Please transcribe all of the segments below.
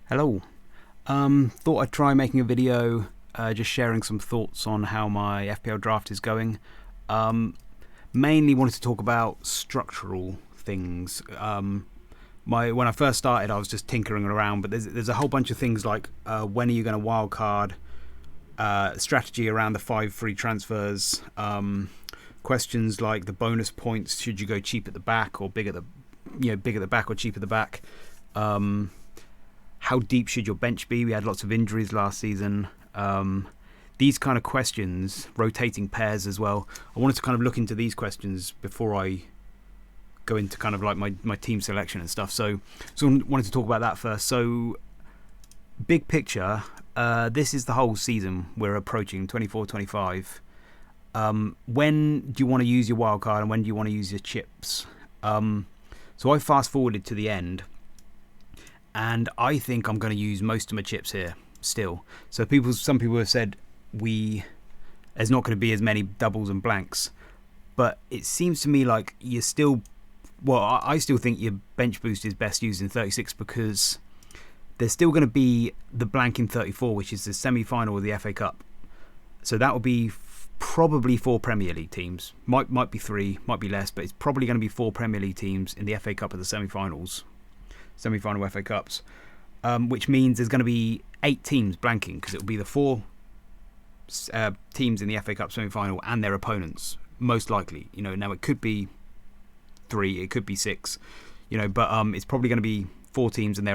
Hello. Thought I'd try making a video, just sharing some thoughts on how my FPL draft is going. Um, Mainly wanted to talk about structural things. When I first started, I was just tinkering around, but there's a whole bunch of things like when are you going to wildcard, strategy around the 5 free transfers, questions like the bonus points. Should you go cheap at the back or big at the back or cheap at the back? Um, how deep should your bench be? We had lots of injuries last season. These kind of questions, rotating pairs as well. I wanted to kind of look into these questions before I go into kind of like my team selection and stuff. So I wanted to talk about that first. So, big picture, this is the whole season we're approaching, 24-25. When do you want to use your wild card and when do you want to use your chips? So I fast forwarded to the end, and I think I'm going to use most of my chips here still. So some people have said there's not going to be as many doubles and blanks, but it seems to me like you're still. Well, I still think your bench boost is best used in 36 because there's still going to be the blank in 34, which is the semi-final of the FA Cup. So that will be probably 4 Premier League teams. Might be 3, might be less, but it's probably going to be 4 Premier League teams in the FA Cup of the semi-finals. Semi-final FA Cups, which means there's going to be 8 teams blanking because it will be the 4 teams in the FA Cup semi-final and their opponents, most likely. Now it could be 3, it could be 6, but it's probably going to be 4 teams and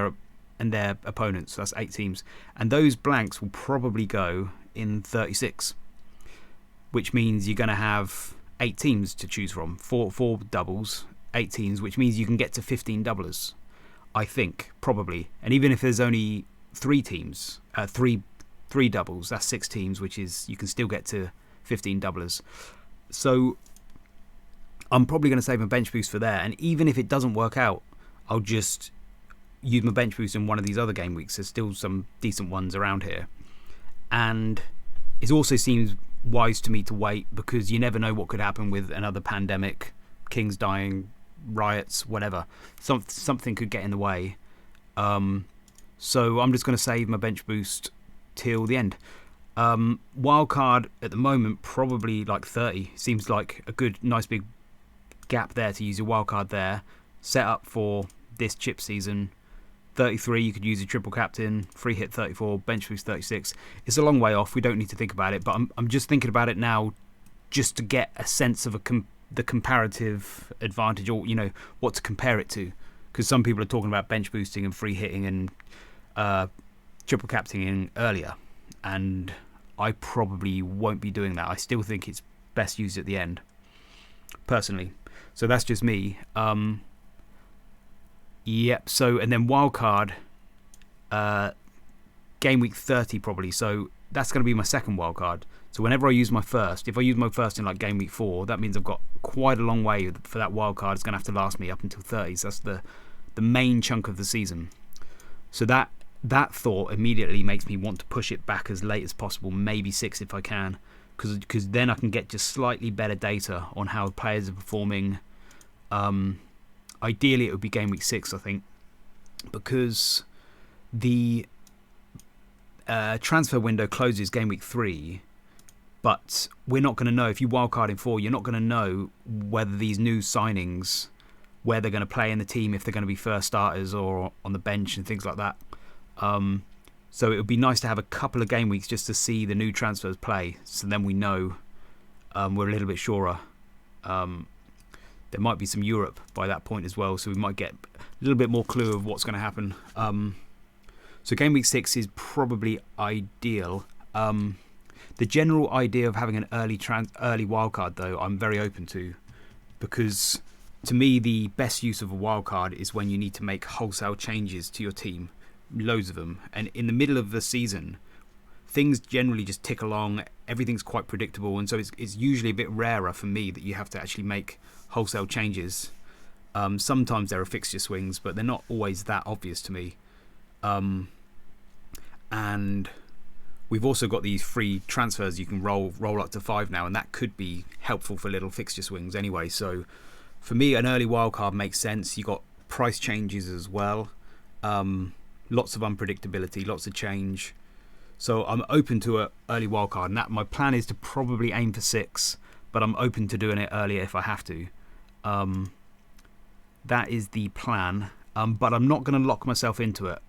their opponents. So that's 8 teams, and those blanks will probably go in 36, which means you're going to have 8 teams to choose from, four doubles, 8 teams, which means you can get to 15 doublers. I think probably, and even if there's only 3 teams, three doubles, that's 6 teams, which is you can still get to 15 doublers. So I'm probably going to save my bench boost for there, and even if it doesn't work out, I'll just use my bench boost in one of these other game weeks. There's still some decent ones around here, and it also seems wise to me to wait because you never know what could happen with another pandemic, kings dying, riots, whatever. Something could get in the way. So I'm just going to save my bench boost till the end. Wildcard at the moment, probably like 30. Seems like a good, nice big gap there to use your wildcard there. Set up for this chip season. 33, you could use a triple captain. Free hit 34, bench boost 36. It's a long way off. We don't need to think about it, but I'm just thinking about it now just to get a sense of the comparative advantage, or what to compare it to, because some people are talking about bench boosting and free hitting and triple captaining earlier, and I probably won't be doing that. I still think it's best used at the end, personally. So that's just me. Yep. So and then wildcard, game week 30 probably. So that's going to be my second wildcard. So whenever I use my first, if I use my first in like game week 4, that means I've got quite a long way for that wildcard. It's going to have to last me up until 30. So that's the main chunk of the season. So that thought immediately makes me want to push it back as late as possible, maybe 6 if I can, because then I can get just slightly better data on how players are performing. Ideally, it would be game week 6, I think, because the transfer window closes game week 3. But we're not going to know, if you wildcard in 4, you're not going to know whether these new signings, where they're going to play in the team, if they're going to be first starters or on the bench and things like that. So it would be nice to have a couple of game weeks just to see the new transfers play, so then we know we're a little bit surer. There might be some Europe by that point as well, so we might get a little bit more clue of what's going to happen. So game week 6 is probably ideal. The general idea of having an early wildcard, though, I'm very open to, because to me the best use of a wildcard is when you need to make wholesale changes to your team, loads of them, and in the middle of the season things generally just tick along, everything's quite predictable, and so it's usually a bit rarer for me that you have to actually make wholesale changes. Sometimes there are fixture swings, but they're not always that obvious to me. And we've also got these free transfers you can roll up to 5 now, and that could be helpful for little fixture swings anyway. So for me, an early wildcard makes sense. You got price changes as well. lots of unpredictability, lots of change. So I'm open to an early wildcard, and that my plan is to probably aim for 6, but I'm open to doing it earlier if I have to. That is the plan, but I'm not going to lock myself into it.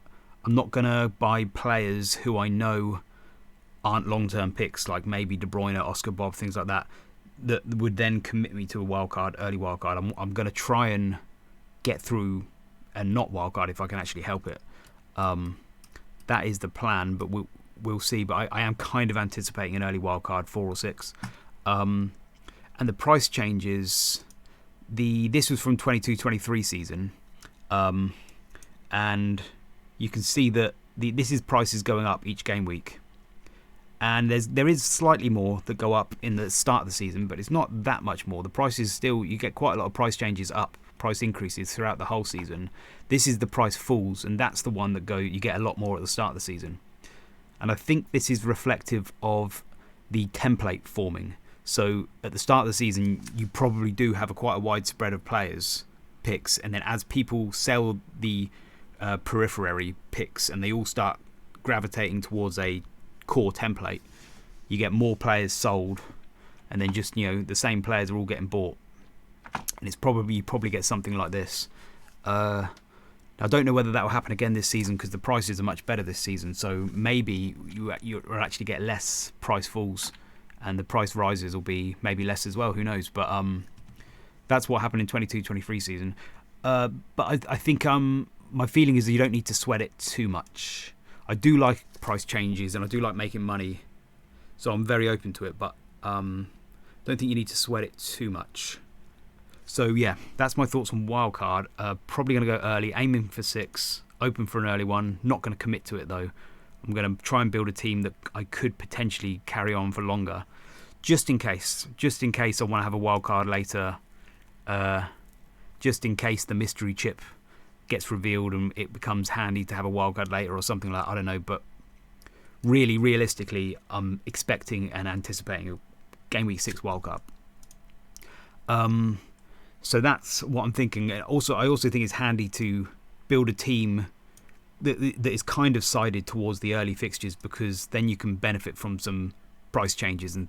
I'm not going to buy players who I know aren't long-term picks, like maybe De Bruyne, Oscar Bob, things like that, that would then commit me to a wildcard, early wildcard. I'm going to try and get through and not wildcard if I can actually help it. That is the plan, but we'll see. But I am kind of anticipating an early wildcard, 4 or 6. And the price changes. This was from 22-23 season, and you can see that this is prices going up each game week, and there is slightly more that go up in the start of the season, but it's not that much more. The prices still, you get quite a lot of price changes up, price increases throughout the whole season. This is the price falls, and that's the one that you get a lot more at the start of the season. And I think this is reflective of the template forming. So at the start of the season, you probably do have quite a wide spread of players picks, and then as people sell the periphery picks and they all start gravitating towards a core template, you get more players sold, and then just the same players are all getting bought, and you probably get something like this. I don't know whether that will happen again this season because the prices are much better this season, so maybe you actually get less price falls and the price rises will be maybe less as well, who knows. But that's what happened in 22-23 season. But I think my feeling is that you don't need to sweat it too much. I do like price changes and I do like making money, so I'm very open to it, but don't think you need to sweat it too much. So yeah, that's my thoughts on wildcard. Probably going to go early, aiming for 6, open for an early one. Not going to commit to it though. I'm going to try and build a team that I could potentially carry on for longer, just in case I want to have a wildcard later, just in case the mystery chip gets revealed and it becomes handy to have a wildcard later or something like that. I don't know, but really, realistically, I'm expecting and anticipating a game week 6 wildcard. So that's what I'm thinking. I also think it's handy to build a team that is kind of sided towards the early fixtures, because then you can benefit from some price changes and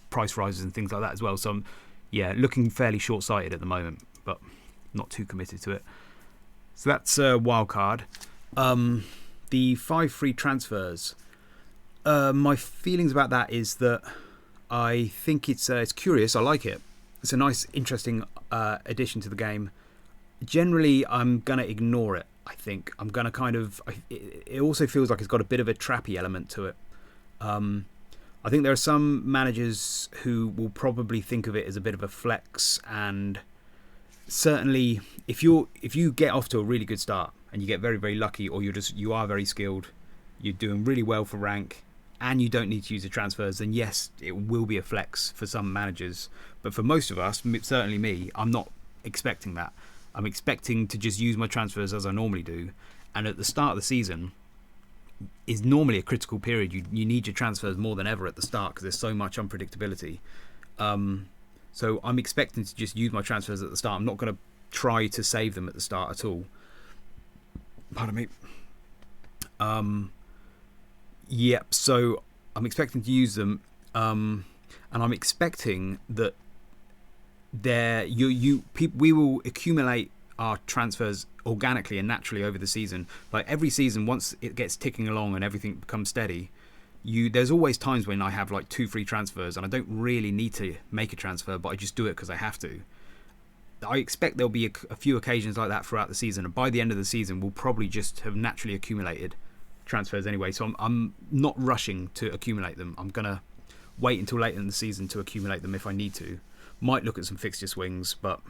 price rises and things like that as well. So I'm looking fairly short-sighted at the moment, but not too committed to it. So that's wildcard. The 5 free transfers. My feelings about that is that I think it's curious. I like it. It's a nice, interesting addition to the game. Generally, I'm going to ignore it. I think I'm going to it also feels like it's got a bit of a trappy element to it. I think there are some managers who will probably think of it as a bit of a flex, and certainly if you get off to a really good start and you get very, very lucky, or you are very skilled, you're doing really well for rank, and you don't need to use the transfers, then yes, it will be a flex for some managers. But for most of us, certainly me, I'm not expecting that. I'm expecting to just use my transfers as I normally do. And at the start of the season is normally a critical period. You need your transfers more than ever at the start because there's so much unpredictability. So I'm expecting to just use my transfers at the start. I'm not going to try to save them at the start at all. Pardon me. So I'm expecting to use them, and I'm expecting that we will accumulate our transfers organically and naturally over the season. Like every season, once it gets ticking along and everything becomes steady, there's always times when I have like 2 free transfers and I don't really need to make a transfer, but I just do it because I have to. I expect there'll be a few occasions like that throughout the season, and by the end of the season we'll probably just have naturally accumulated transfers anyway, so I'm not rushing to accumulate them. I'm going to wait until later in the season to accumulate them if I need to. Might look at some fixture swings, but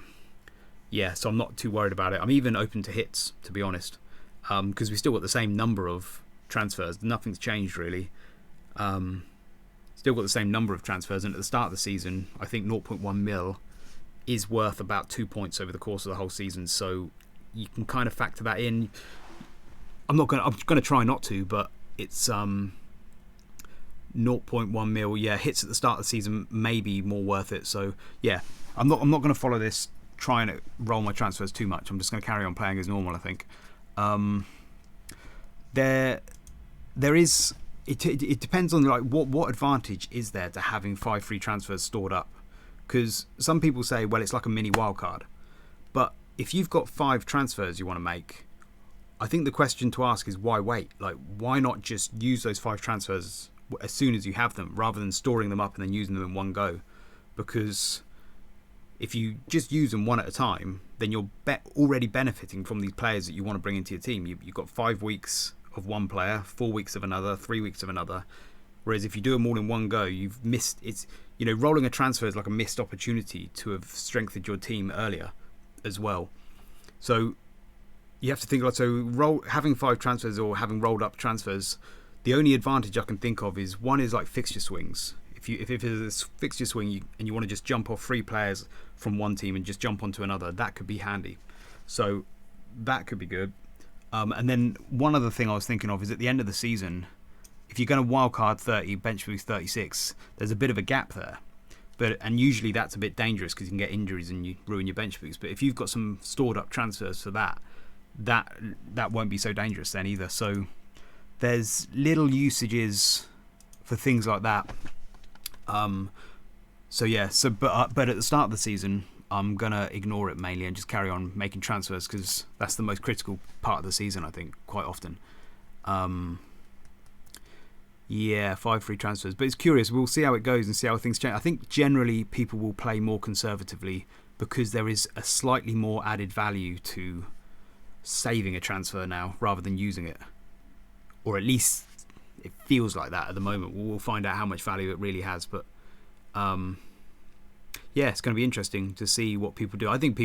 yeah, so I'm not too worried about it. I'm even open to hits, to be honest, because we've still got the same number of transfers. Nothing's changed really. Still got the same number of transfers, and at the start of the season I think 0.1 mil is worth about 2 points over the course of the whole season, so you can kind of factor that in. I'm going to try not to, but it's 0.1 mil, hits at the start of the season may be more worth it. So yeah, I'm not going to follow this trying to roll my transfers too much. I'm just going to carry on playing as normal, I think. there is. It depends on like what advantage is there to having 5 free transfers stored up, because some people say, well, it's like a mini wildcard, but if you've got 5 transfers you want to make, I think the question to ask is why wait? Like, why not just use those 5 transfers as soon as you have them, rather than storing them up and then using them in one go? Because if you just use them one at a time, then you're already benefiting from these players that you want to bring into your team. You've got 5 weeks of one player, 4 weeks of another, 3 weeks of another. Whereas if you do them all in one go, you've missed. It's, you know, rolling a transfer is like a missed opportunity to have strengthened your team earlier as well. So you have to think like, having 5 transfers or having rolled up transfers, the only advantage I can think of is, one is like fixture swings. If it's a fixture swing and you want to just jump off 3 players from one team and just jump onto another, that could be handy. So that could be good. And then one other thing I was thinking of is, at the end of the season, if you're going to wildcard 30, bench boost 36, there's a bit of a gap there. And usually that's a bit dangerous because you can get injuries and you ruin your bench boost. But if you've got some stored up transfers for that won't be so dangerous then either. So there's little usages for things like that. But at the start of the season, I'm gonna ignore it mainly and just carry on making transfers, because that's the most critical part of the season, I think, quite often. 5 free transfers, but it's curious. We'll see how it goes and see how things change. I think generally people will play more conservatively because there is a slightly more added value to saving a transfer now rather than using it, or at least it feels like that at the moment. We'll find out how much value it really has, but it's going to be interesting to see what people do. I think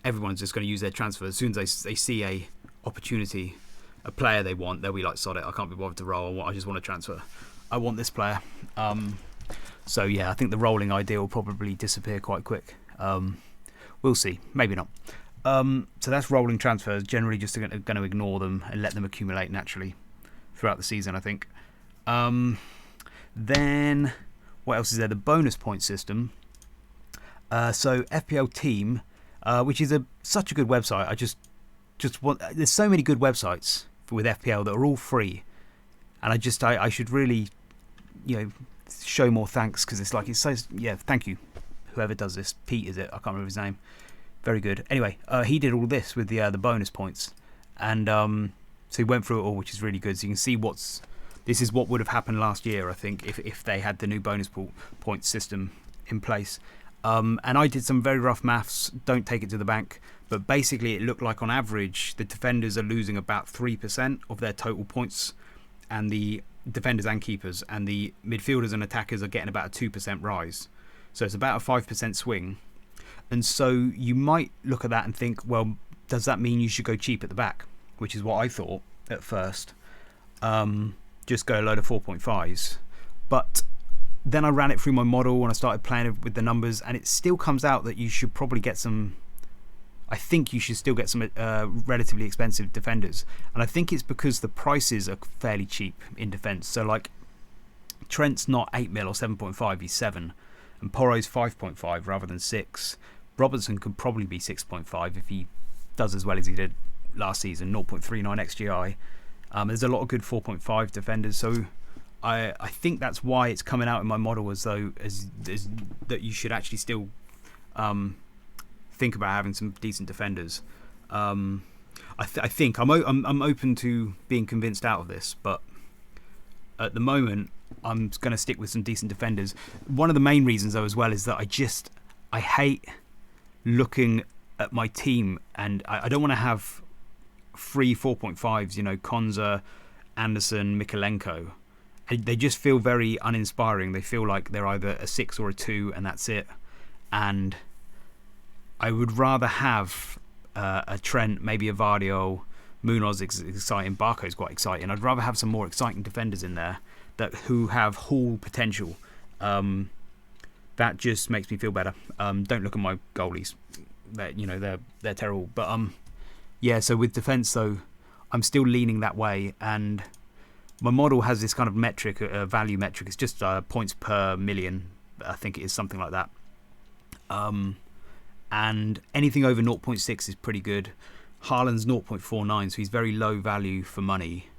everyone's just going to use their transfer as soon as they see a opportunity, a player they want. They'll be like, sod it, I can't be bothered to roll. I just want to transfer. I want this player. I think the rolling idea will probably disappear quite quick. We'll see. Maybe not. So that's rolling transfers. Generally just going to ignore them and let them accumulate naturally throughout the season, I think. Then what else is there? The bonus point system. So FPL Team, which is such a good website. I just want. There's so many good websites with FPL that are all free, and I should really, show more thanks, because it's like it says, thank you, whoever does this. Pete, is it? I can't remember his name. Very good. Anyway, he did all this with the bonus points, and so he went through it all, which is really good. So you can see this is what would have happened last year, I think, if they had the new bonus point system in place. And I did some very rough maths, don't take it to the bank, but basically it looked like on average the defenders are losing about 3% of their total points, and the defenders and keepers, and the midfielders and attackers are getting about a 2% rise. So it's about a 5% swing. And so you might look at that and think, well, does that mean you should go cheap at the back? Which is what I thought at first. Just go a load of 4.5s. But then I ran it through my model and I started playing with the numbers, and it still comes out that you should probably get some. I think you should still get some relatively expensive defenders, and I think it's because the prices are fairly cheap in defence. So like Trent's not 8 mil or 7.5, he's 7, and Porro's 5.5 rather than 6. Robertson could probably be 6.5 if he does as well as he did last season, 0.39 XGI. There's a lot of good 4.5 defenders, so I think that's why it's coming out in my model as that you should actually still think about having some decent defenders. I think I'm open to being convinced out of this, but at the moment I'm going to stick with some decent defenders. One of the main reasons though as well is that I hate looking at my team, and I don't want to have free 4.5s, Konza, Anderson, Mikolenko. They just feel very uninspiring. They feel like they're either a 6 or a 2 and that's it. And I would rather have a Trent, maybe a Vardio. Munoz is exciting, Barco's quite exciting. I'd rather have some more exciting defenders in there who have haul potential. That just makes me feel better. Don't look at my goalies. They're terrible. But so with defence though, I'm still leaning that way, and my model has this kind of metric, a value metric. It's just points per million. I think it is something like that. And anything over 0.6 is pretty good. Haaland's 0.49, so he's very low value for money.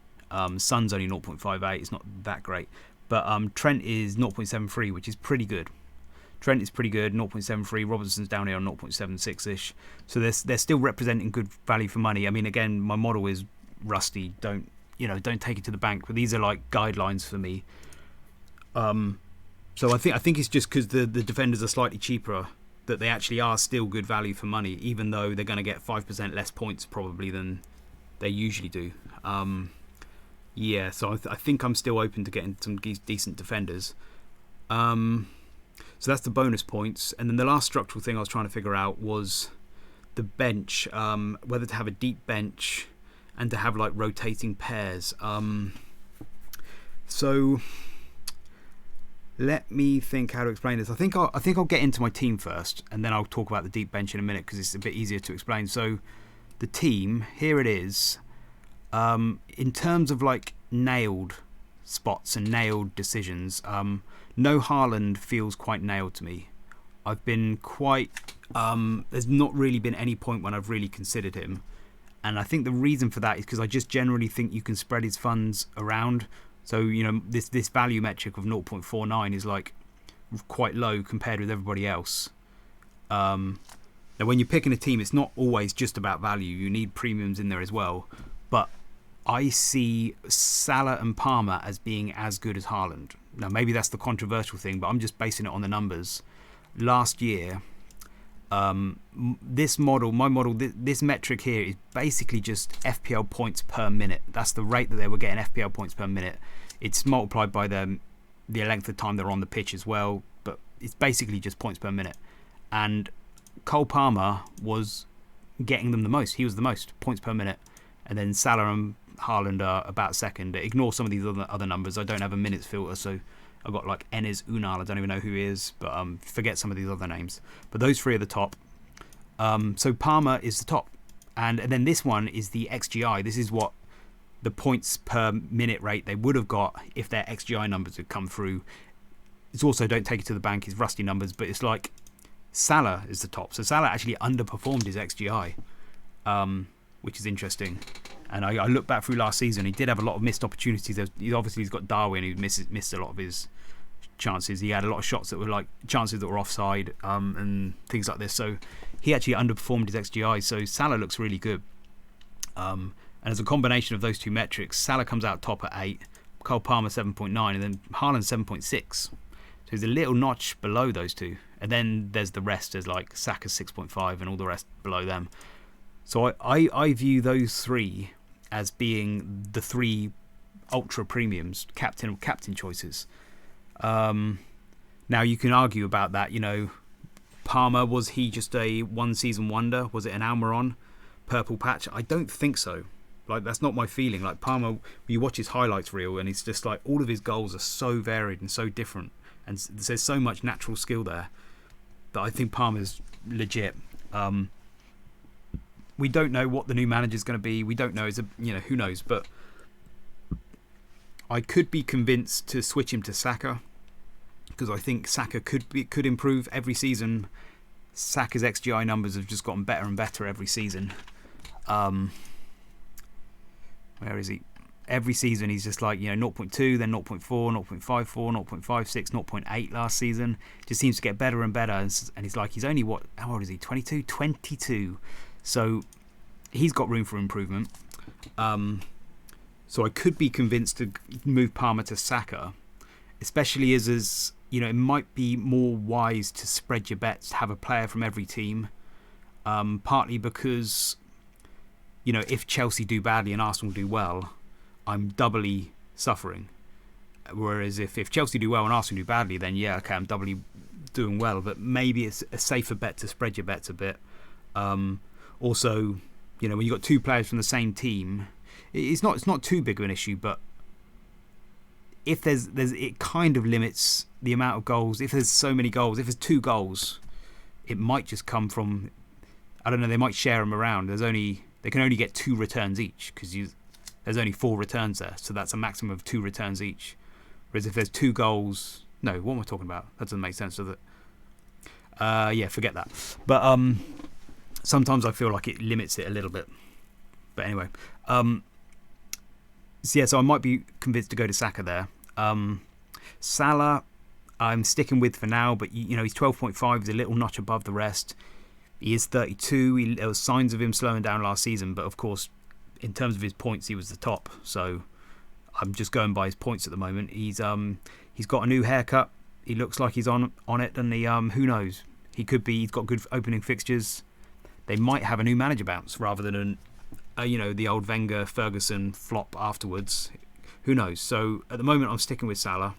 Son's only 0.58, it's not that great. But Trent is 0.73, which is pretty good. Trent is pretty good, 0.73. Robertson's down here on 0.76-ish. So they're still representing good value for money. I mean, again, my model is rusty. Don't take it to the bank. But these are like guidelines for me. So I think it's just because the defenders are slightly cheaper that they actually are still good value for money, even though they're going to get 5% less points probably than they usually do. So I think I'm still open to getting some decent defenders. So that's the bonus points. And then the last structural thing I was trying to figure out was the bench, whether to have a deep bench and to have like rotating pairs. So let me think how to explain this. I think I'll get into my team first, and then I'll talk about the deep bench in a minute because it's a bit easier to explain. So the team, here it is. In terms of like nailed spots and nailed decisions, no Haaland feels quite nailed to me. I've been quite... there's not really been any point when I've really considered him. And I think the reason for that is because I just generally think you can spread his funds around. So, this value metric of 0.49 is like quite low compared with everybody else. Now, when you're picking a team, it's not always just about value. You need premiums in there as well. But I see Salah and Palmer as being as good as Haaland. Now, maybe that's the controversial thing, but I'm just basing it on the numbers. Last year, this metric here is basically just FPL points per minute. That's the rate that they were getting FPL points per minute. It's multiplied by the length of time they're on the pitch as well, but it's basically just points per minute. And Cole Palmer was getting them the most. He was the most points per minute. And then Salah and Haaland are about second. Ignore some of these other numbers. I don't have a minutes filter, so I've got like Enes Unal. I don't even know who he is, but forget some of these other names. But those three are the top. So Palmer is the top. And then this one is the XGI. This is what the points per minute rate they would have got if their XGI numbers had come through. It's also, don't take it to the bank, it's rusty numbers, but it's like Salah is the top. So Salah actually underperformed his XGI, which is interesting. And I look back through last season, he did have a lot of missed opportunities. He's got Darwin, who missed a lot of his chances. He had a lot of shots that were like chances that were offside, and things like this. So he actually underperformed his XGI. So Salah looks really good. And as a combination of those two metrics, Salah comes out top at 8, Cole Palmer 7.9, and then Haaland 7.6. So he's a little notch below those two. And then there's the rest. There's like Saka 6.5 and all the rest below them. So I view those three as being the three ultra premiums, captain choices. Now you can argue about that. Palmer, was he just a one season wonder? Was it an Almiron purple patch? I don't think so. Like, that's not my feeling. Like, Palmer, you watch his highlights reel and it's just like all of his goals are so varied and so different, and there's so much natural skill there that I think Palmer's legit. We don't know what the new manager's going to be. We don't know. Who knows? But I could be convinced to switch him to Saka, because I think Saka could improve every season. Saka's XGI numbers have just gotten better and better every season. Where is he? Every season he's just like 0.2, then 0.4, 0.54, 0.56, 0.8 last season. Just seems to get better and better. And he's only how old is he? 22. So he's got room for improvement. So I could be convinced to move Palmer to Saka, especially as it might be more wise to spread your bets, to have a player from every team. Partly because if Chelsea do badly and Arsenal do well, I'm doubly suffering. Whereas if Chelsea do well and Arsenal do badly, then I'm doubly doing well. But maybe it's a safer bet to spread your bets a bit. Also, when you've got two players from the same team, it's not too big of an issue, but if it kind of limits the amount of goals. If there's so many goals, if there's 2 goals, it might just come from, I don't know, they might share them around. They can only get 2 returns each, because there's only 4 returns there, so that's a maximum of 2 returns each. Whereas if there's 2 goals, no, what am I talking about? That doesn't make sense, does it? Forget that. But sometimes I feel like it limits it a little bit. But anyway, so I might be convinced to go to Saka there. Salah, I'm sticking with for now, but he's 12.5, he's a little notch above the rest. He is 32. There was signs of him slowing down last season, but of course, in terms of his points, he was the top. So I'm just going by his points at the moment. He's got a new haircut. He looks like he's on it, and who knows? He could be. He's got good opening fixtures. They might have a new manager bounce rather than the old Wenger Ferguson flop afterwards. Who knows? So at the moment, I'm sticking with Salah,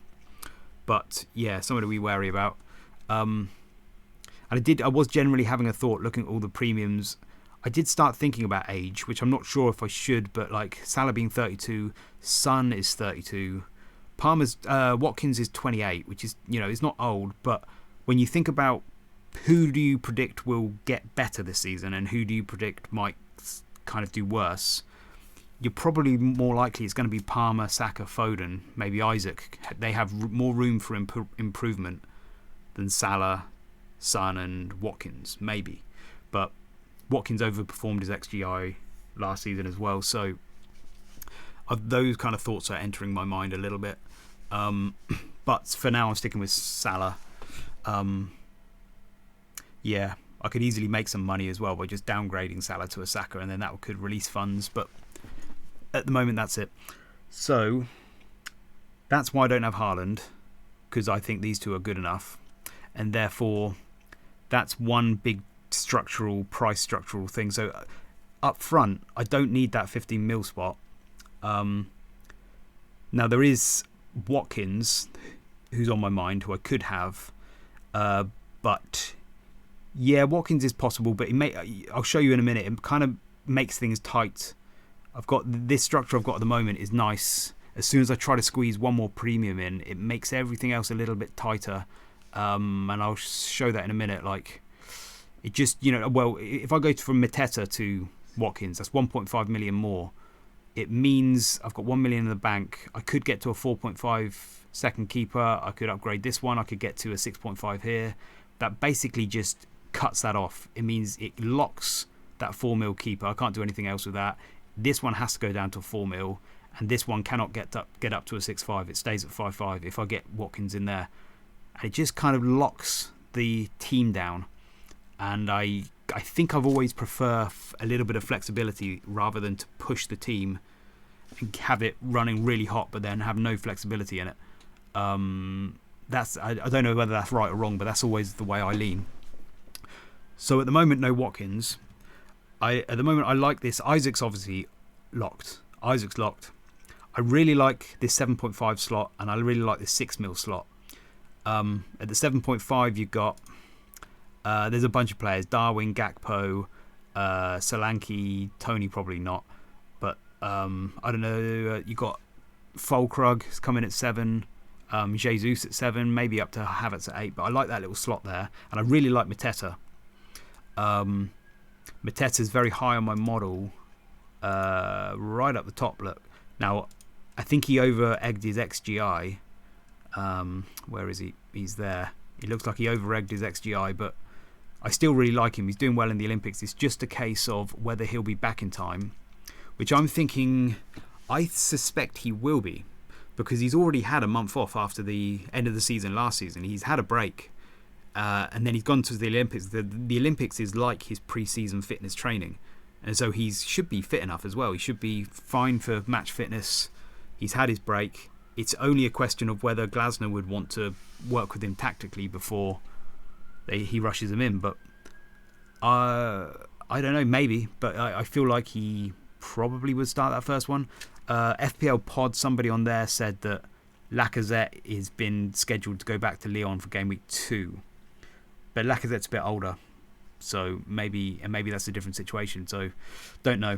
but yeah, something to be wary about. And I was generally having a thought looking at all the premiums. I did start thinking about age, which I'm not sure if I should, but like Salah being 32, Son is 32, Watkins is 28, which is, is not old, but when you think about who do you predict will get better this season and who do you predict might kind of do worse, you're probably more likely it's going to be Palmer, Saka, Foden, maybe Isaac. They have more room for improvement than Salah, Son and Watkins, maybe. But Watkins overperformed his XGI last season as well, so those kind of thoughts are entering my mind a little bit. But for now, I'm sticking with Salah. Yeah, I could easily make some money as well by just downgrading Salah to a Saka, and then that could release funds. But at the moment, that's it. So that's why I don't have Haaland, because I think these two are good enough, and therefore that's one big price structural thing. So up front, I don't need that 15 mil spot. Now there is Watkins, who's on my mind, who I could have, but yeah, Watkins is possible, but I'll show you in a minute. It kind of makes things tight. I've got this structure I've got at the moment is nice. As soon as I try to squeeze one more premium in, it makes everything else a little bit tighter. And I'll show that in a minute. Like, it just, if I go from Mateta to Watkins, that's 1.5 million more. It means I've got 1 million in the bank. I could get to a 4.5 second keeper. I could upgrade this one. I could get to a 6.5 here. That basically just cuts that off. It means it locks that 4 mil keeper. I can't do anything else with that. This one has to go down to 4 mil, and this one cannot get up to a 6.5. It stays at 5.5 if I get Watkins in there. And it just kind of locks the team down. And I think I've always prefer a little bit of flexibility rather than to push the team and have it running really hot but then have no flexibility in it. I don't know whether that's right or wrong, but that's always the way I lean. So at the moment, no Watkins. At the moment, I like this. Isaac's obviously locked. Isaac's locked. I really like this 7.5 slot, and I really like this 6 mil slot. At the 7.5, you've got there's a bunch of players: Darwin, Gakpo, Solanke, Tony probably not, but I don't know. You got Fulkrug coming at 7. Jesus at 7, maybe up to Havertz at 8, but I like that little slot there, and I really like Mateta. Mateta's very high on my model, right up the top. Look, now I think he over-egged his XGI. Where is he? He's there. It looks like he over-egged his XGI, but I still really like him. He's doing well in the Olympics. It's just a case of whether he'll be back in time, which I'm thinking, I suspect he will be, because he's already had a month off after the end of the season last season. He's had a break, and then he's gone to the Olympics. The Olympics is like his pre-season fitness training, and so he should be fit enough as well. He should be fine for match fitness. He's had his break. It's only a question of whether Glasner would want to work with him tactically before he rushes him in. But I don't know, maybe. But I feel like he probably would start that first one. FPL Pod, somebody on there said that Lacazette has been scheduled to go back to Lyon for game week 2. But Lacazette's a bit older, so maybe that's a different situation. So don't know.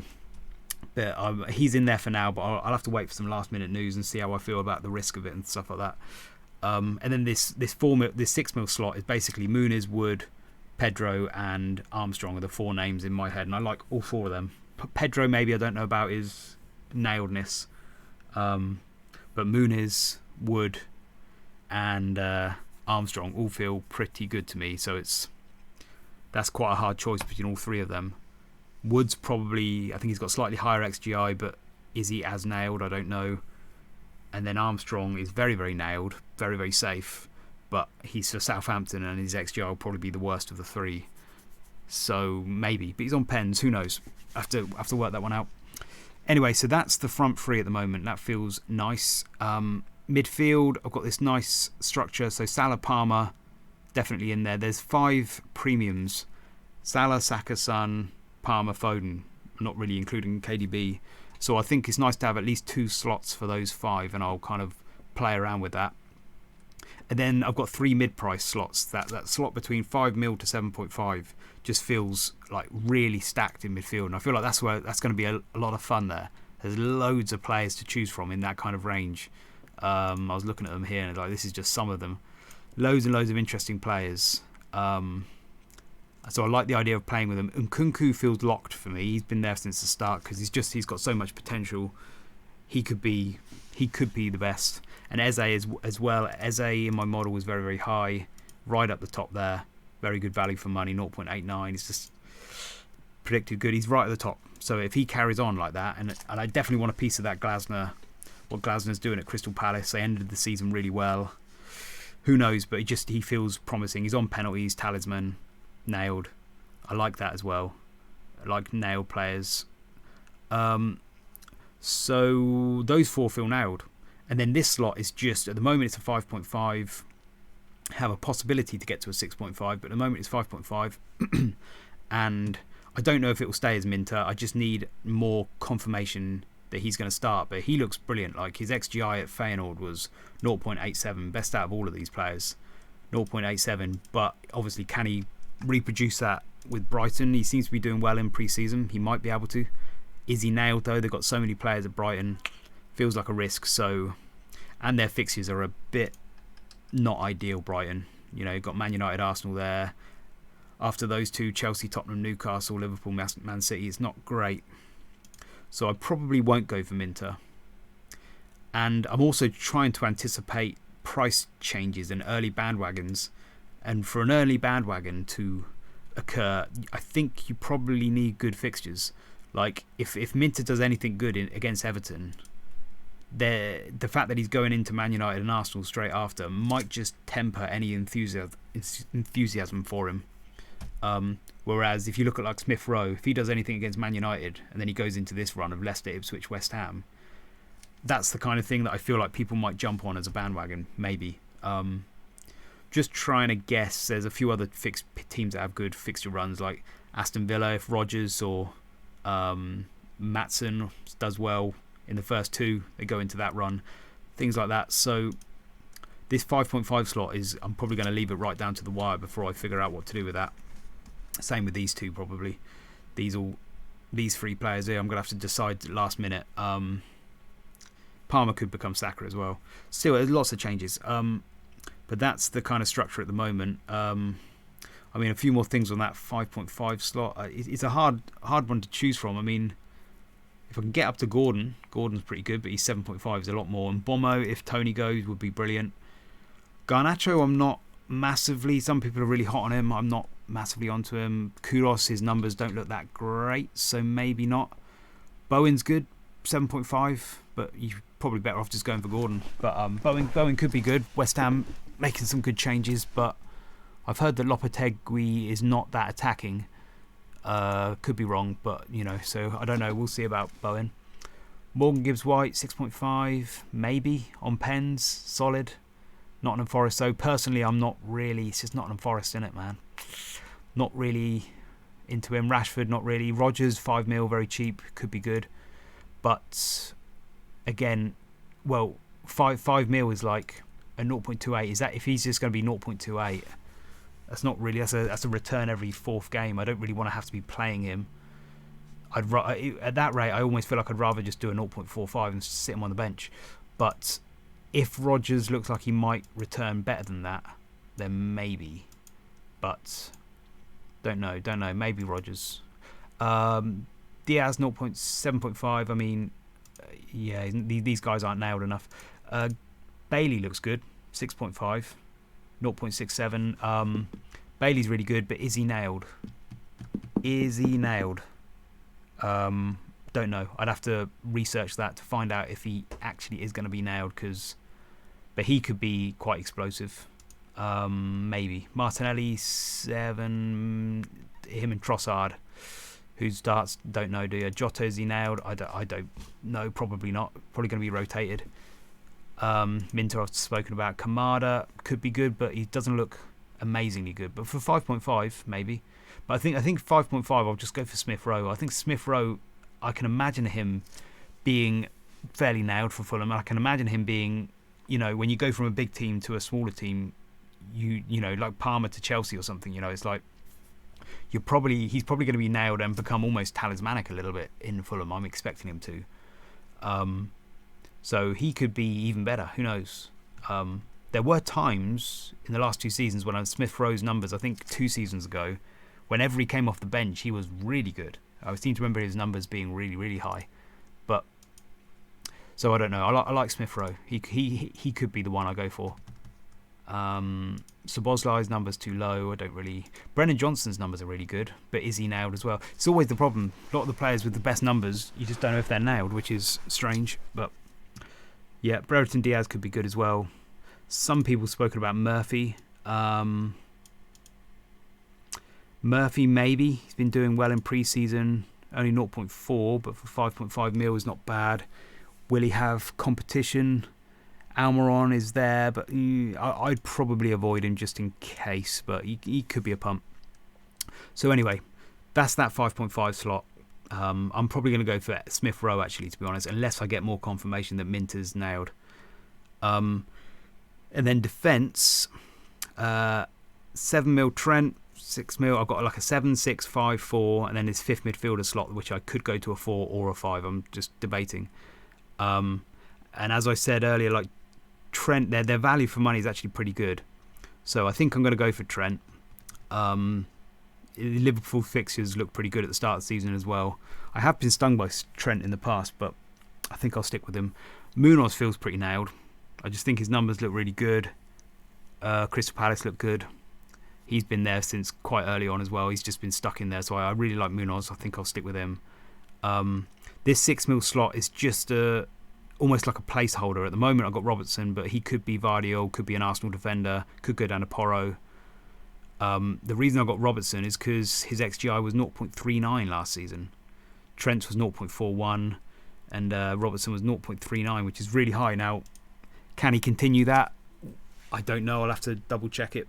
But he's in there for now, but I'll have to wait for some last minute news and see how I feel about the risk of it and stuff like that. And then this 6 mil slot is basically Muniz, Wood, Pedro and Armstrong are the 4 names in my head, and I like all 4 of them. Pedro, maybe I don't know about his nailedness, but Muniz, Wood and Armstrong all feel pretty good to me, so that's quite a hard choice between all 3 of them. Wood's probably, I think he's got slightly higher XGI, but is he as nailed? I don't know. And then Armstrong is very, very nailed, very, very safe, but he's for Southampton and his XGI will probably be the worst of the three. So maybe, but he's on pens, who knows? I have to work that one out. Anyway, so that's the front three at the moment. That feels nice. Midfield, I've got this nice structure. So Salah, Palmer, definitely in there. There's 5 premiums. Salah, Saka, Son, Palmer, Foden. Not really including KDB. So I think it's nice to have at least 2 slots for those 5, and I'll kind of play around with that. And then I've got 3 mid-price slots. That slot between 5 mil to 7.5 just feels like really stacked in midfield, and I feel like that's going to be a lot of fun there. There's loads of players to choose from in that kind of range. I was looking at them here, and like, this is just some of them. Loads and loads of interesting players. So I like the idea of playing with him. Nkunku feels locked for me. He's been there since the start because he's got so much potential. He could be the best. And Eze as well. Eze in my model was very, very high, right up the top there. Very good value for money, 0.89. It's just predicted good. He's right at the top. So if he carries on like that, and I definitely want a piece of that Glasner, what Glasner's doing at Crystal Palace. They ended the season really well. Who knows? But he feels promising. He's on penalties, talisman, nailed. I like that as well. I like nailed players. So those 4 feel nailed. And then this slot is just, at the moment it's a 5.5. Have a possibility to get to a 6.5, but at the moment it's 5.5. And I don't know if it will stay as Minter. I just need more confirmation that he's going to start. But he looks brilliant. Like, his XGI at Feyenoord was 0.87, best out of all of these players. 0.87, but obviously can he reproduce that with Brighton? He seems to be doing well in pre-season. He might be able to. Is he nailed though? They've got so many players at Brighton. Feels like a risk. So, and their fixtures are a bit not ideal, Brighton. You know, you've got Man United, Arsenal there. After those 2, Chelsea, Tottenham, Newcastle, Liverpool, Man City, it's not great. So I probably won't go for Minter. And I'm also trying to anticipate price changes and early bandwagons. And for an early bandwagon to occur, I think you probably need good fixtures. Like, if Minter does anything good against Everton, the fact that he's going into Man United and Arsenal straight after might just temper any enthusiasm for him. Whereas if you look at like Smith Rowe, if he does anything against Man United and then he goes into this run of Leicester, Ipswich, West Ham, that's the kind of thing that I feel like people might jump on as a bandwagon, maybe. Just trying to guess. There's a few other teams that have good fixture runs, like Aston Villa, if Rodgers or Maatsen does well in the first 2, they go into that run, things like that. So this 5.5 slot I'm probably going to leave it right down to the wire before I figure out what to do with that. Same with these 2 probably. These 3 players here, I'm going to have to decide last minute. Palmer could become Saka as well. Still, there's lots of changes. But that's the kind of structure at the moment. I mean, a few more things on that 5.5 slot. It's a hard one to choose from. I mean, if I can get up to Gordon's pretty good, but he's 7.5 is a lot more. And Bomo, if Tony goes, would be brilliant. Garnacho, I'm not massively. Some people are really hot on him. I'm not massively onto him. Kouros, his numbers don't look that great, so maybe not. Bowen's good, 7.5, but you're probably better off just going for Gordon. But Bowen could be good. West Ham making some good changes, but I've heard that Lopetegui is not that attacking. Could be wrong, but you know, so I don't know. We'll see about Bowen. Morgan Gibbs White, 6.5, maybe on pens, solid. Nottingham Forest. So personally, I'm not really. It's just Nottingham Forest in it, man. Not really into him. Rashford, not really. Rodgers, 5 mil, very cheap, could be good. But again, well, 5 mil is like a 0.28. Is that if he's just going to be 0.28? That's not really. That's a return every 4th game. I don't really want to have to be playing him. At that rate, I almost feel like I'd rather just do a 0.45 and sit him on the bench. But if Rodgers looks like he might return better than that, then maybe. But don't know. Maybe Rodgers. Diaz 0.7.5. I mean, yeah, these guys aren't nailed enough. Bailey looks good, 6.5, 0.67. Bailey's really good, but is he nailed? Don't know. I'd have to research that to find out if he actually is going to be nailed. But he could be quite explosive. Maybe Martinelli 7. Him and Trossard. Who starts? Don't know. Do you? Jota, is he nailed? I don't know. Probably not. Probably going to be rotated. Minter I've spoken about. Kamada could be good, but he doesn't look amazingly good. But for 5.5, maybe. But I think 5.5. I'll just go for Smith Rowe. I think Smith Rowe. I can imagine him being fairly nailed for Fulham. I can imagine him being, when you go from a big team to a smaller team, you know, like Palmer to Chelsea or something. It's like he's probably going to be nailed and become almost talismanic a little bit in Fulham. I'm expecting him to. So he could be even better. Who knows? There were times in the last 2 seasons when Smith Rowe's numbers, I think 2 seasons ago, whenever he came off the bench, he was really good. I seem to remember his numbers being really, really high. But so I don't know. I like Smith Rowe. He could be the one I go for. Szoboszlai's numbers too low. I don't really. Brennan Johnson's numbers are really good, but is he nailed as well? It's always the problem. A lot of the players with the best numbers, you just don't know if they're nailed, which is strange. But yeah, Brereton Diaz could be good as well. Some people have spoken about Murphy. Murphy, maybe. He's been doing well in pre-season. Only 0.4, but for 5.5 mil is not bad. Will he have competition? Almiron is there, but I'd probably avoid him just in case. But he could be a pump. So anyway, that's that 5.5 slot. I'm probably going to go for Smith Rowe, actually, to be honest, unless I get more confirmation that Minter's nailed. And then defence, 7 mil Trent. 6 mil. I've got like a 7, 6, 5, 4, and then this fifth midfielder slot, which I could go to a 4 or a 5. I'm just debating. And as I said earlier, like Trent, their value for money is actually pretty good. So I think I'm going to go for Trent. Liverpool fixtures look pretty good at the start of the season as well. I have been stung by Trent in the past, but I think I'll stick with him. Munoz feels pretty nailed. I just think his numbers look really good. Crystal Palace look good. He's been there since quite early on as well. He's just been stuck in there, so I really like Munoz. I think I'll stick with him. This 6 mil slot is just almost like a placeholder. At the moment, I've got Robertson, but he could be Vardiol, could be an Arsenal defender, could go down to Porro. The reason I got Robertson is because his XGI was 0.39 last season. Trent's was 0.41, and Robertson was 0.39, which is really high. Now, can he continue that? I don't know. I'll have to double check it,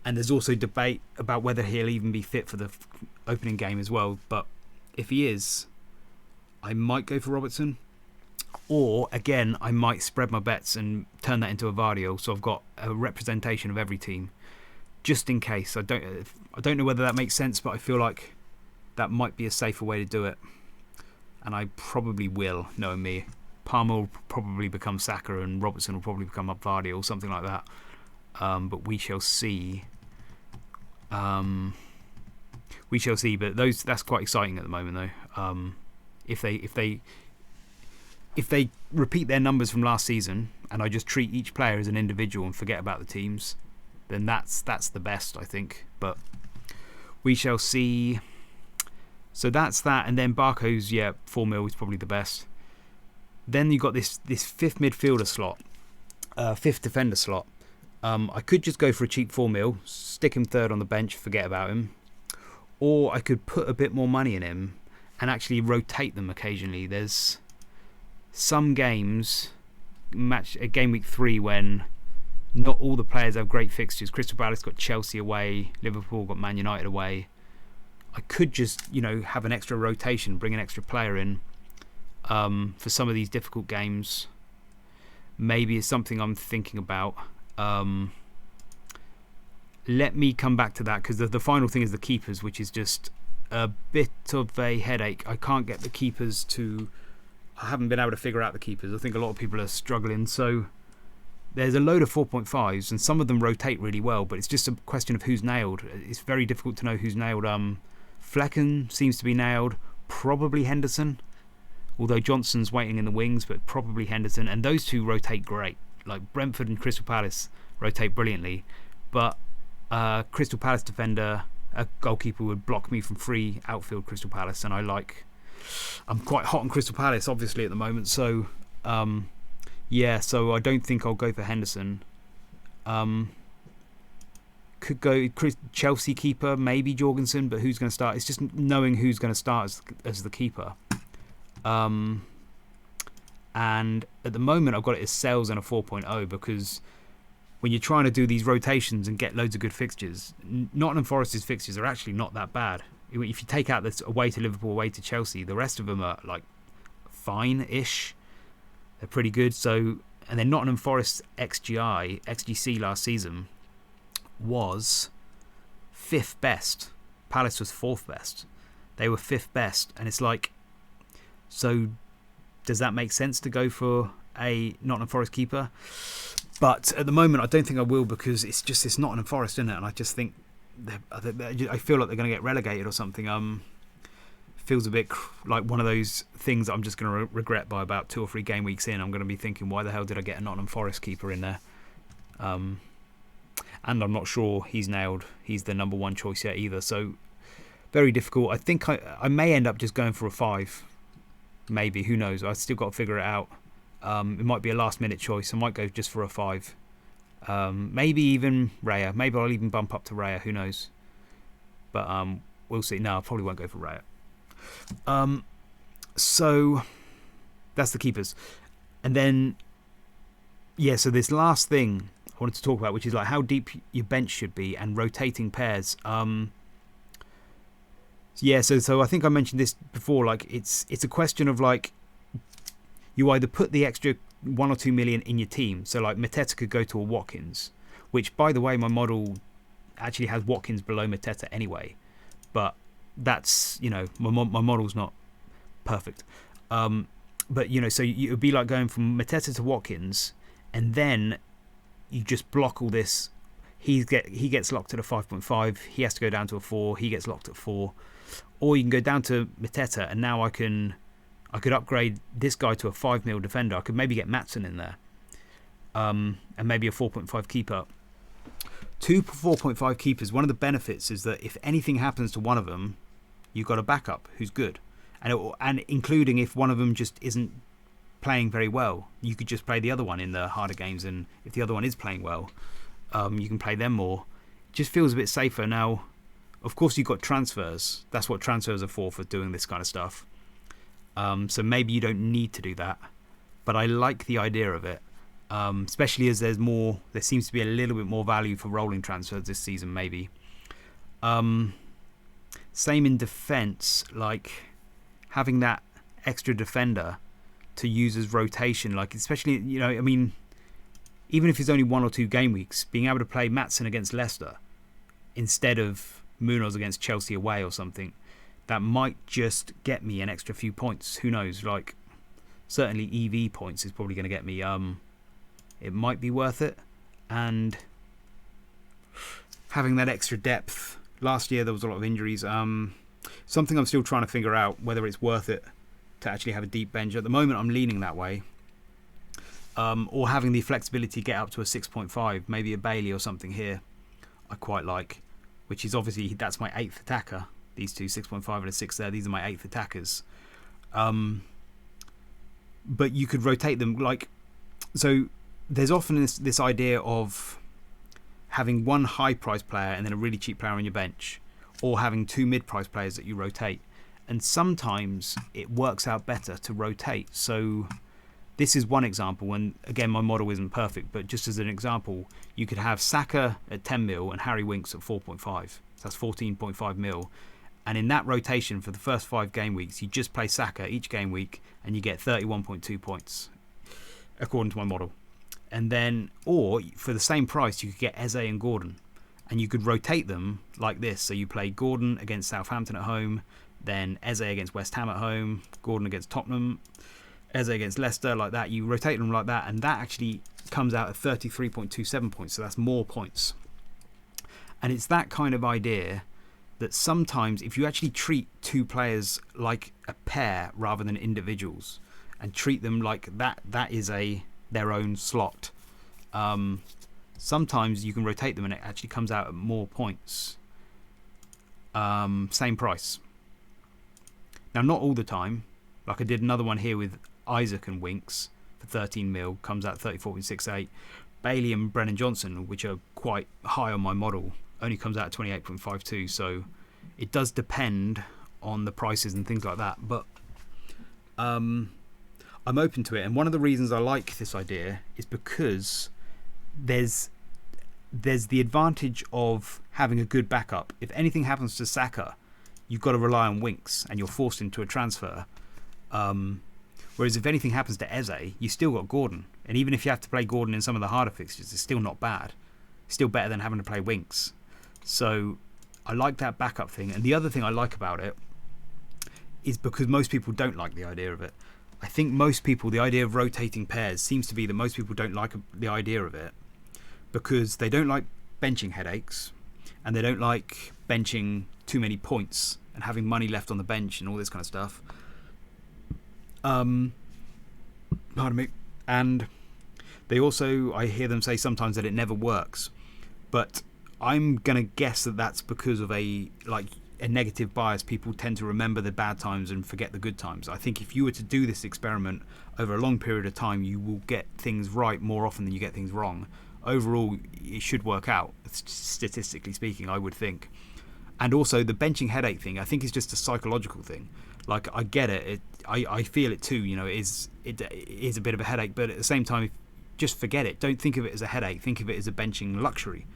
and there's also debate about whether he'll even be fit for the opening game as well. But if he is, I might go for Robertson. Or, again, I might spread my bets and turn that into a Vardiol. So I've got a representation of every team. Just in case. I don't know whether that makes sense, but I feel like that might be a safer way to do it. And I probably will, knowing me. Palmer will probably become Saka and Robertson will probably become Vardiol or something like that. But we shall see. We shall see. But that's quite exciting at the moment, though. If they repeat their numbers from last season, and I just treat each player as an individual and forget about the teams, then that's the best, I think. But we shall see. So that's that, and then Barco's 4 mil is probably the best. Then you've got this fifth midfielder slot, fifth defender slot. I could just go for a cheap 4 mil, stick him third on the bench, forget about him. Or I could put a bit more money in him and actually rotate them occasionally. There's some games, game week 3, when not all the players have great fixtures. Crystal Palace got Chelsea away, Liverpool got Man United away. I could just, have an extra rotation, bring an extra player in for some of these difficult games. Maybe it's something I'm thinking about. Let me come back to that, because the final thing is the keepers, which is just a bit of a headache. I can't get the keepers I haven't been able to figure out the keepers. I think a lot of people are struggling. So there's a load of 4.5s, and some of them rotate really well, but it's just a question of who's nailed. It's very difficult to know who's nailed. Flecken seems to be nailed. Probably Henderson, although Johnson's waiting in the wings, but probably Henderson. And those two rotate great. Like Brentford and Crystal Palace rotate brilliantly, but Crystal Palace defender, a goalkeeper, would block me from free outfield Crystal Palace, and I like I'm quite hot on Crystal Palace, obviously, at the moment. So, yeah, so I don't think I'll go for Henderson. Could go Chelsea keeper, maybe Jorgensen, but who's going to start? It's just knowing who's going to start as the keeper. And at the moment, I've got it as Sales and a 4.0 because when you're trying to do these rotations and get loads of good fixtures, Nottingham Forest's fixtures are actually not that bad. If you take out this away to Liverpool, away to Chelsea, the rest of them are like fine-ish. They're pretty good. So, and then Nottingham Forest XGC last season was 5th best. Palace was 4th best. They were 5th best, and it's like, so does that make sense to go for a Nottingham Forest keeper? But at the moment, I don't think I will because it's Nottingham Forest, isn't it? And I just think I feel like they're going to get relegated or something. Feels a bit like one of those things that I'm just going to regret by about 2 or 3 game weeks in. I'm going to be thinking, why the hell did I get a Nottingham Forest keeper in there? And I'm not sure he's the number 1 choice yet either. So very difficult. I think I may end up just going for a 5. Maybe, who knows? I've still got to figure it out. It might be a last minute choice. I might go just for a 5. Maybe even Raya. Maybe I'll even bump up to Raya. Who knows? But we'll see. No, I probably won't go for Raya. So that's the keepers. And then, yeah, so this last thing I wanted to talk about, which is like how deep your bench should be and rotating pairs. Yeah, so I think I mentioned this before. Like it's a question of like you either put the extra 1 or 2 million in your team. So like Mateta could go to a Watkins, which by the way my model actually has Watkins below Mateta anyway. But that's, you know, my model's not perfect. But you know, so it would be like going from Mateta to Watkins, and then you just block all this. He gets locked at a 5.5. He has to go down to a 4. He gets locked at 4. Or you can go down to Mateta, and now I could upgrade this guy to a 5 mil defender. I could maybe get Maatsen in there, and maybe a 4.5 keeper. 2 4.5 keepers. One of the benefits is that if anything happens to one of them, you've got a backup who's good, and including if one of them just isn't playing very well, you could just play the other one in the harder games, and if the other one is playing well, you can play them more. It just feels a bit safer now. Of course, you've got transfers. That's what transfers are for doing this kind of stuff. So maybe you don't need to do that, but I like the idea of it, especially as there seems to be a little bit more value for rolling transfers this season, maybe. Same in defence, like having that extra defender to use as rotation, like especially, you know, I mean, even if it's only 1 or 2 game weeks, being able to play Maatsen against Leicester instead of Munoz against Chelsea away or something, that might just get me an extra few points. Who knows? Like, certainly EV points is probably going to get me. It might be worth it. And having that extra depth. Last year there was a lot of injuries. Something I'm still trying to figure out whether it's worth it to actually have a deep bench. At the moment I'm leaning that way. Or having the flexibility to get up to a 6.5, maybe a Bailey or something here, I quite like. Which is obviously, that's my 8th attacker. These two, 6.5 and a 6 there, these are my 8th attackers. But you could rotate them, like, so there's often this idea of having one high price player and then a really cheap player on your bench, or having 2 mid price players that you rotate. And sometimes it works out better to rotate. So this is one example, and again my model isn't perfect, but just as an example, you could have Saka at 10 mil and Harry Winks at 4.5. So that's 14.5 mil. And in that rotation for the first 5 game weeks, you just play Saka each game week and you get 31.2 points, according to my model. And then, or for the same price, you could get Eze and Gordon. And you could rotate them like this. So you play Gordon against Southampton at home, then Eze against West Ham at home, Gordon against Tottenham, Eze against Leicester, like that. You rotate them like that, and that actually comes out at 33.27 points. So that's more points. And it's that kind of idea that sometimes if you actually treat 2 players like a pair rather than individuals, and treat them like that is their own slot, sometimes you can rotate them and it actually comes out at more points. Same price. Now, not all the time. Like I did another one here with Isaac and Winks for 13 mil, comes out 34.68. Bailey and Brennan Johnson, which are quite high on my model, only comes out at 28.52. So it does depend on the prices and things like that. But I'm open to it. And one of the reasons I like this idea is because there's the advantage of having a good backup. If anything happens to Saka, you've got to rely on Winks and you're forced into a transfer. Whereas if anything happens to Eze, you still got Gordon. And even if you have to play Gordon in some of the harder fixtures, it's still not bad. Still better than having to play Winks. So I like that backup thing. And the other thing I like about it is because most people don't like the idea of it. I think most people, the idea of rotating pairs seems to be that most people don't like the idea of it because they don't like benching headaches and they don't like benching too many points and having money left on the bench and all this kind of stuff. Pardon me. And they also, I hear them say sometimes that it never works, but I'm gonna guess that that's because of a negative bias. People tend to remember the bad times and forget the good times. I think if you were to do this experiment over a long period of time, you will get things right more often than you get things wrong. Overall, it should work out, statistically speaking, I would think. And also the benching headache thing, I think is just a psychological thing. Like, I get it. I feel it too. You know, it is a bit of a headache, but at the same time, just forget it. Don't think of it as a headache. Think of it as a benching luxury,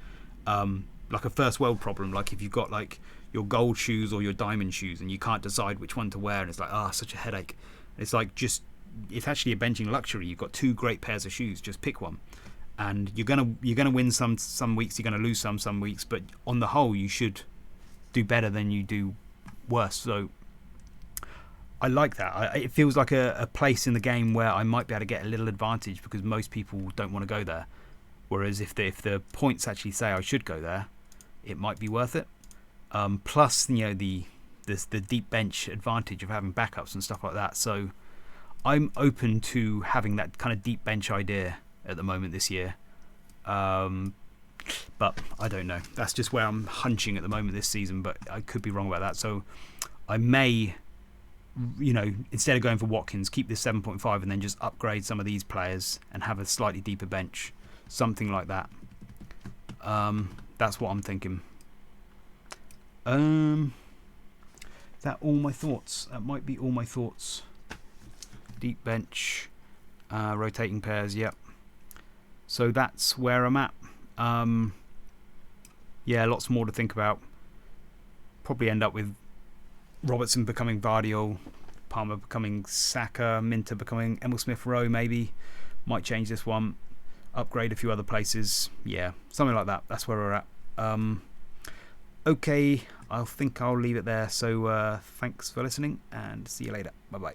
like a first world problem. Like if you've got like your gold shoes or your diamond shoes and you can't decide which one to wear, and it's like such a headache. It's like it's actually a benching luxury. You've got two great pairs of shoes. Just pick one, and you're gonna win some weeks. You're gonna lose some weeks, but on the whole, you should do better than you do worse. So I like that. It feels like a place in the game where I might be able to get a little advantage because most people don't want to go there. Whereas if the points actually say I should go there, it might be worth it. Plus, you know, the deep bench advantage of having backups and stuff like that. So I'm open to having that kind of deep bench idea at the moment this year. But I don't know. That's just where I'm hunching at the moment this season, but I could be wrong about that. So I may, you know, instead of going for Watkins, keep this 7.5 and then just upgrade some of these players and have a slightly deeper bench. Something like that. That's what I'm thinking. Is that all my thoughts? That might be all my thoughts. Deep bench, rotating pairs, yep. So that's where I'm at. Yeah, lots more to think about. Probably end up with Robertson becoming Vardiol, Palmer becoming Saka, Minter becoming Emil Smith-Rowe maybe. Might change this one. Upgrade a few other places. Yeah, something like that. That's where we're at. Okay, I think I'll leave it there. So thanks for listening and see you later. Bye-bye.